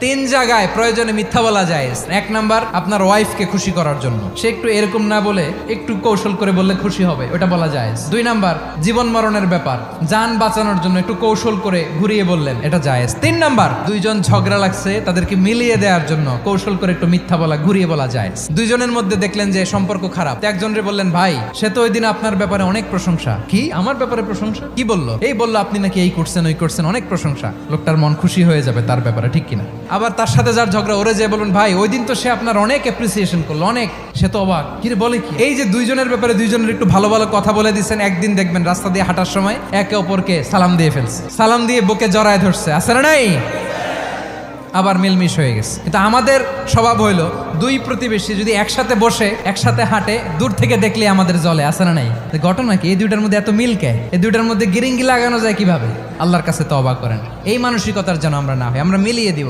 তিন জায়গায় প্রয়োজনে মিথ্যা বলা যায়। এক নাম্বার, আপনার ওয়াইফকে খুশি করার জন্য, সে একটু এরকম না বলে একটু কৌশল করে বললে খুশি হবে, ওটা বলা যায়। দুই নাম্বার, জীবন মরণের ব্যাপার, যান বাঁচানোর জন্য একটু কৌশল করে ঘুরিয়ে বললেন, এটা জায়েজ। তিন নাম্বার, দুইজন ঝগড়া লাগছে তাদেরকে মিলিয়ে দেওয়ার জন্য কৌশল করে একটু মিথ্যা বলা, ঘুরিয়ে বলা যায়। দুইজনের মধ্যে দেখলেন যে সম্পর্ক খারাপ, একজনরে বললেন, ভাই সে তো ওই দিন আপনার ব্যাপারে অনেক প্রশংসা। কি আমার ব্যাপারে প্রশংসা? কি বললো? এই বললো আপনি নাকি এই করছেন ওই করছেন, অনেক প্রশংসা। লোকটার মন খুশি হয়ে যাবে তার ব্যাপারে, ঠিক কিনা? আবার তার সাথে যার ঝগড়া, ওরে যে বলুন, ভাই ওই দিন তো সে আপনার অনেক অ্যাপ্রিসিয়েশন করলো, অনেক, সে তো অবাক। কি রে বলে কি? এই যে দুইজনের ব্যাপারে দুইজনের একটু ভালো ভালো কথা বলে দিচ্ছেন, একদিন দেখবেন রাস্তা দিয়ে হাঁটার সময় একে অপরকে সালাম দিয়ে ফেলছে, সালাম দিয়ে বুকে জড়ায় ধরছে, আছে না নাই? আবার মিলমিশ হয়ে গেছে। কিন্তু আমাদের স্বভাব হইলো, দুই প্রতিবেশী যদি একসাথে বসে একসাথে হাঁটে, দূর থেকে দেখলে আমাদের জলে, আছে না নাই? ঘটনা কি? এই দুইটার মধ্যে এত মিল কে? এই দুইটার মধ্যে গিরিঙ্গি লাগানো যায় কিভাবে? আল্লাহর কাছে তওবা করেন, এই মানসিকতার যেন আমরা না হয়, আমরা মিলিয়ে দিব।